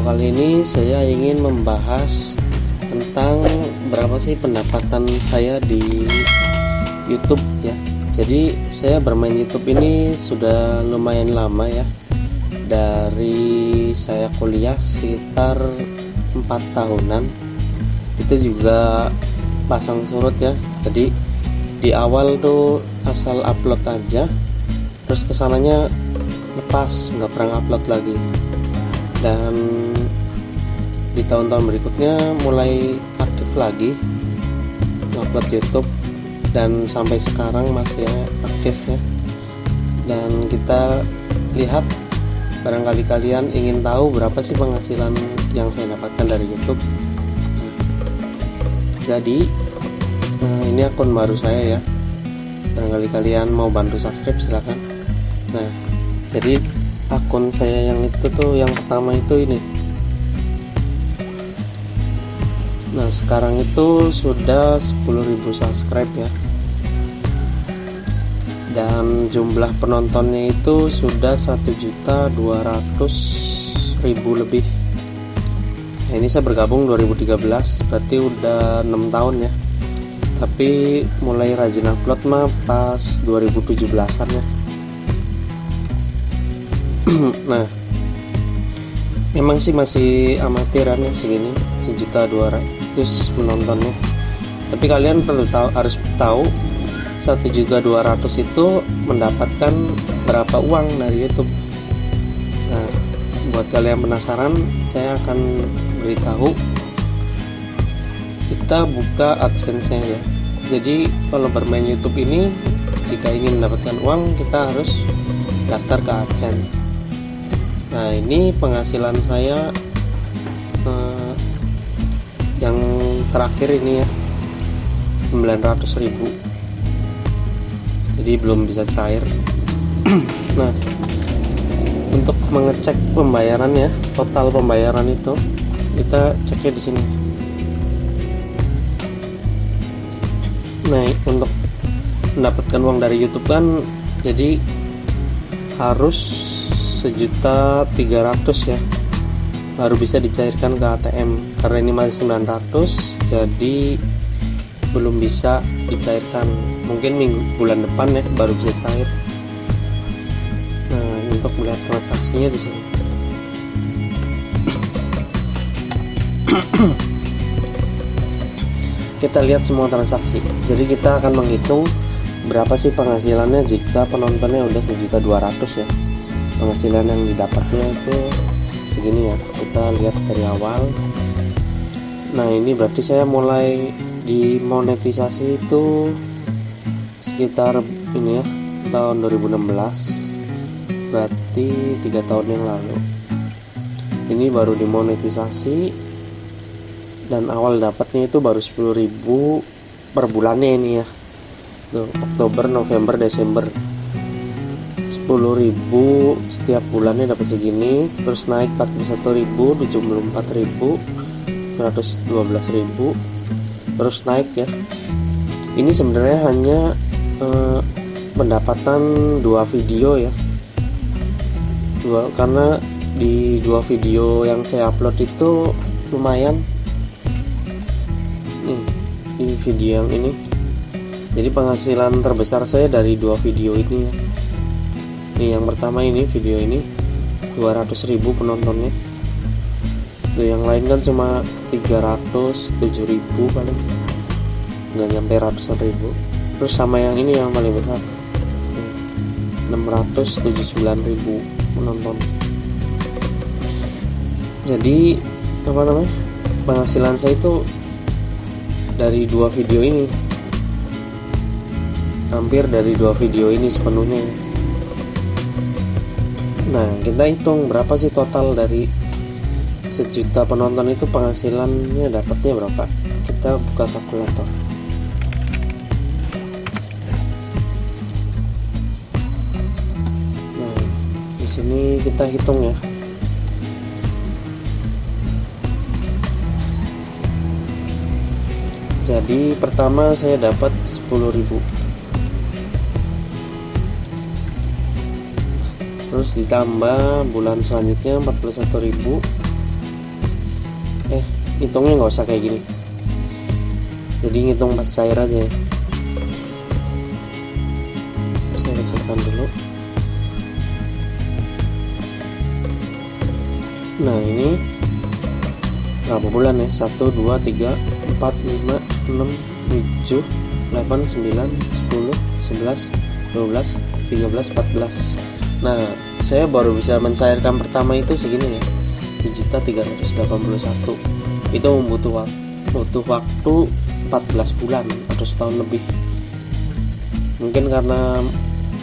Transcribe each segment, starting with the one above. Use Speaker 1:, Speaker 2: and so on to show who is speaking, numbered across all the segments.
Speaker 1: Video kali ini saya ingin membahas tentang berapa sih pendapatan saya di YouTube ya. Jadi saya bermain YouTube ini sudah lumayan lama ya. Dari saya kuliah sekitar 4 tahunan. Itu juga pasang surut ya. Jadi di awal tuh asal upload aja, terus kesananya lepas, nggak pernah upload lagi. Dan di tahun-tahun berikutnya mulai aktif lagi upload YouTube, dan sampai sekarang masih aktif ya. Dan kita lihat, barangkali kalian ingin tahu berapa sih penghasilan yang saya dapatkan dari YouTube. Jadi ini akun baru saya ya, barangkali kalian mau bantu subscribe silakan. Nah, jadi akun saya yang itu tuh, yang pertama itu ini. Nah, sekarang itu sudah 10.000 subscribe ya. Dan jumlah penontonnya itu sudah 1.200.000 lebih. Nah, ini saya bergabung 2013, berarti udah 6 tahun ya. Tapi mulai rajin upload mah pas 2017-an ya. Nah, emang sih masih amatiran ya segini, 1.200.000 penontonnya. Tapi kalian harus tahu 1.200.000 itu mendapatkan berapa uang dari YouTube. Nah, buat kalian penasaran, saya akan beritahu. Kita buka AdSense-nya ya. Jadi kalau bermain YouTube ini, jika ingin mendapatkan uang, kita harus daftar ke AdSense. Nah, ini penghasilan saya yang terakhir ini ya, 900.000. Jadi belum bisa cair. Nah, untuk mengecek pembayaran ya, total pembayaran itu kita ceknya di sini. Nah, untuk mendapatkan uang dari YouTube kan, jadi harus 1.300.000 ya, baru bisa dicairkan ke ATM. Karena ini masih 900, jadi belum bisa dicairkan. Mungkin bulan depan ya baru bisa cair. Nah, untuk melihat transaksinya di sini. Kita lihat semua transaksi. Jadi kita akan menghitung berapa sih penghasilannya jika penontonnya udah 1.200.000 ya. Penghasilan yang didapatnya itu segini ya. Kita lihat dari awal. Nah, ini berarti saya mulai dimonetisasi itu sekitar ini ya, tahun 2016. Berarti 3 tahun yang lalu. Ini baru dimonetisasi, dan awal dapatnya itu baru 10.000 per bulannya ini ya. Tuh, Oktober, November, Desember. 10.000 setiap bulannya dapat segini, terus naik 41.000, 74.000, 112.000, terus naik ya. Ini sebenarnya hanya pendapatan 2 video ya. Karena di 2 video yang saya upload itu lumayan. Nih, di video yang ini. Jadi penghasilan terbesar saya dari 2 video ini ya. Nih, yang pertama ini, video ini 200.000 penontonnya. Tuh, yang lain kan cuma 307.000 paling, nggak nyampe ratusan ribu. Terus sama yang ini yang paling besar, 679.000 penonton. Jadi penghasilan saya itu dari 2 video ini, hampir dari 2 video ini sepenuhnya. Nah, kita hitung berapa sih total dari 1.000.000 penonton itu, penghasilannya dapatnya berapa. Kita buka kalkulator. Nah, di sini kita hitung ya. Jadi pertama saya dapat 10.000. Terus ditambah bulan selanjutnya 41.000, hitungnya nggak usah kayak gini, jadi ngitung pas cair aja ya. Saya kecilkan dulu. Nah ini berapa bulan ya? 1, 2, 3, 4, 5, 6, 7, 8, 9, 10, 11, 12, 13, 14. Nah saya baru bisa mencairkan pertama itu segini ya, 1.381. Itu butuh waktu 14 bulan atau setahun lebih. Mungkin karena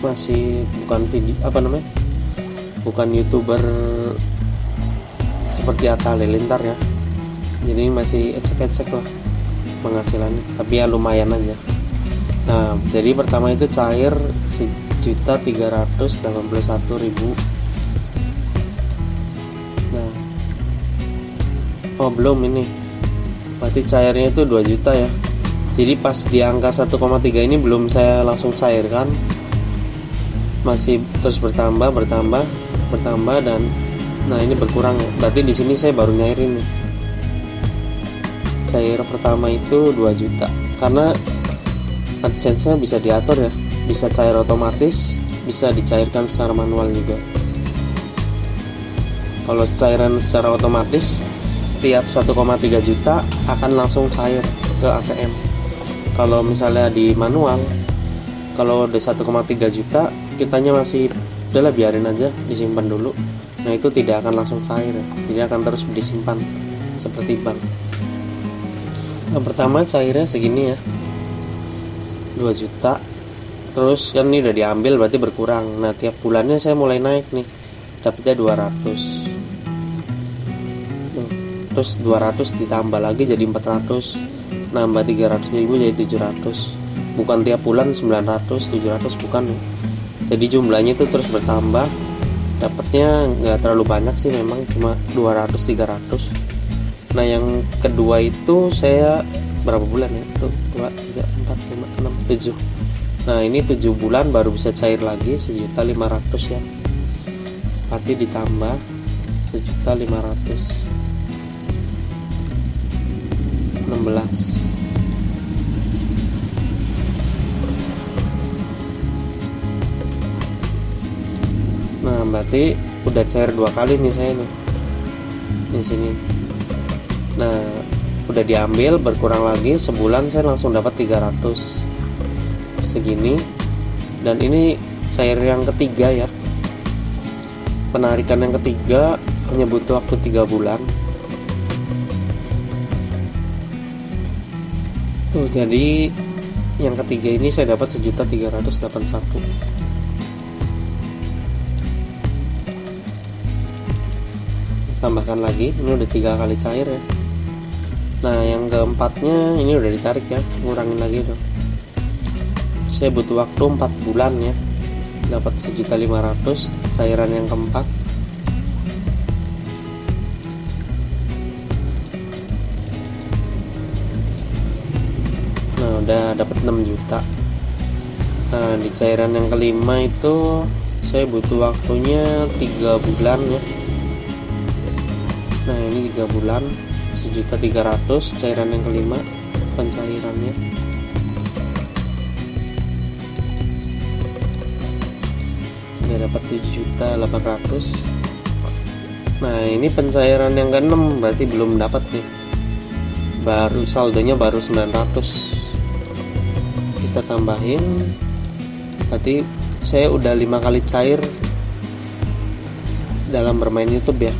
Speaker 1: masih bukan bukan YouTuber seperti Atta Halilintar ya, jadi masih ecek-ecek lah penghasilannya, tapi ya lumayan aja. Nah jadi pertama itu cair 1.381.000. Nah belum, ini berarti cairnya itu 2 juta ya. Jadi pas di angka 1,3 ini belum saya langsung cairkan, masih terus bertambah dan nah ini berkurang ya. Berarti di sini saya baru nyairin nih. Cair pertama itu 2 juta. Karena AdSense-nya bisa diatur ya, bisa cair otomatis, bisa dicairkan secara manual juga. Kalau cairan secara otomatis, setiap 1,3 juta akan langsung cair ke ATM. Kalau misalnya di manual, kalau udah 1,3 juta, kitanya masih udahlah biarin aja, disimpan dulu. Nah itu tidak akan langsung cair ya, jadi akan terus disimpan seperti bank. Nah pertama cairnya segini ya, 2 juta. Terus kan ini udah diambil berarti berkurang. Nah tiap bulannya saya mulai naik nih, dapatnya 200. Terus 200 ditambah lagi jadi 400, nambah 300.000 jadi 700. Bukan tiap bulan 900, 700, bukan ya. Jadi jumlahnya itu terus bertambah. Dapatnya nggak terlalu banyak sih, memang cuma 200-300. Nah yang kedua itu saya berapa bulan ya? Tuh 2, 3, 4, 5, 6, 7. Nah ini 7 bulan baru bisa cair lagi 1.500.000 ya. Berarti ditambah 1.500.000, 16. Nah berarti udah cair 2 kali nih saya nih di sini. Nah udah diambil, berkurang lagi, sebulan saya langsung dapat 300 segini. Dan ini cair yang ketiga ya, penarikan yang ketiga hanya butuh waktu 3 bulan. Tuh jadi yang ketiga ini saya dapat 1.381.000. Tambahkan lagi, ini udah 3 kali cair ya. Nah yang keempatnya ini udah ditarik ya, ngurangin lagi dong. Saya butuh waktu 4 bulan ya, dapat 1.500.000 cairan yang keempat. Nah udah dapat 6 juta. Nah di cairan yang kelima itu saya butuh waktunya 3 bulan ya. Nah ini 3 bulan, 1.300.000 cairan yang kelima pencairannya. Udah dapat 7.800.000. Nah ini pencairan yang ke-6 berarti belum dapat nih, baru saldonya baru 900. Kita tambahin, berarti saya udah 5 kali cair dalam bermain YouTube ya.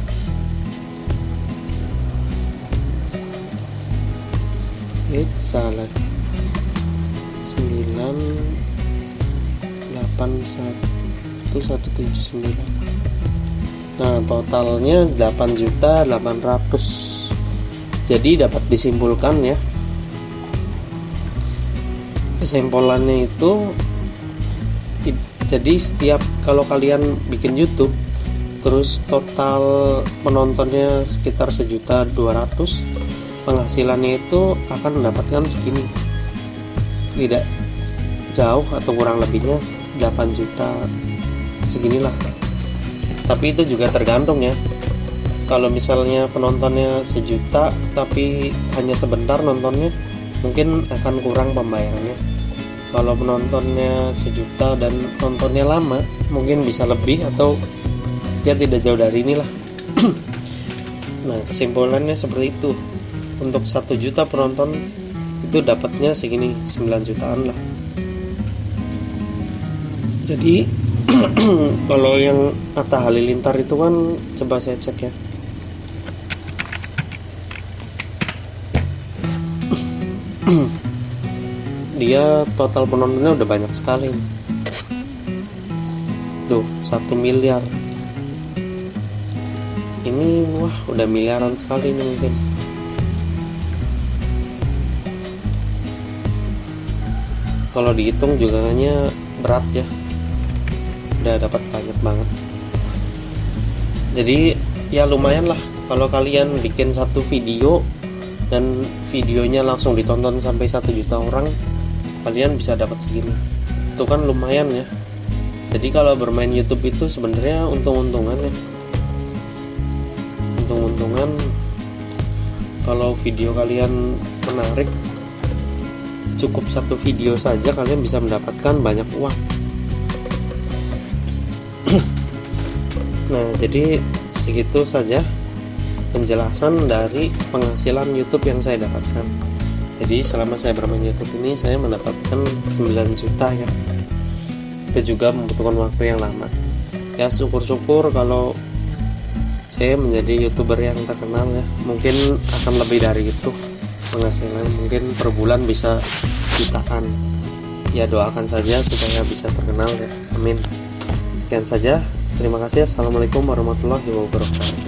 Speaker 1: Salah 981.179. Nah totalnya 8.800.000. Jadi dapat disimpulkan ya, kesimpulannya itu, jadi setiap kalau kalian bikin YouTube terus total penontonnya sekitar 1.200.000, penghasilannya itu akan mendapatkan segini, tidak jauh atau kurang lebihnya 8 juta seginilah. Tapi itu juga tergantung ya, Kalau misalnya penontonnya 1 juta tapi hanya sebentar nontonnya, mungkin akan kurang pembayarannya. Kalau penontonnya 1 juta dan nontonnya lama, mungkin bisa lebih atau ya tidak jauh dari inilah. Nah, kesimpulannya seperti itu. Untuk 1 juta penonton itu dapatnya segini, 9 jutaan lah. Jadi kalau yang Atta Halilintar itu kan, coba saya cek ya. Dia total penontonnya udah banyak sekali. Tuh, 1 miliar. Ini wah, udah miliaran sekali nih mungkin. Kalau dihitung juga hanya berat ya. Udah dapat banyak banget. Jadi ya lumayan lah kalau kalian bikin satu video dan videonya langsung ditonton sampai 1 juta orang, kalian bisa dapat segini. Itu kan lumayan ya. Jadi kalau bermain YouTube itu sebenarnya untung-untungan ya. Untung-untungan kalau video kalian menarik, cukup satu video saja kalian bisa mendapatkan banyak uang. Nah, jadi segitu saja penjelasan dari penghasilan YouTube yang saya dapatkan. Jadi selama saya bermain YouTube ini, saya mendapatkan 9 juta ya. Itu juga membutuhkan waktu yang lama. Ya syukur-syukur kalau saya menjadi YouTuber yang terkenal ya. Mungkin akan lebih dari itu penghasilan, mungkin per bulan bisa jutaan. Ya doakan saja supaya bisa terkenal ya. Amin. Sekian saja. Terima kasih. Assalamualaikum warahmatullahi wabarakatuh.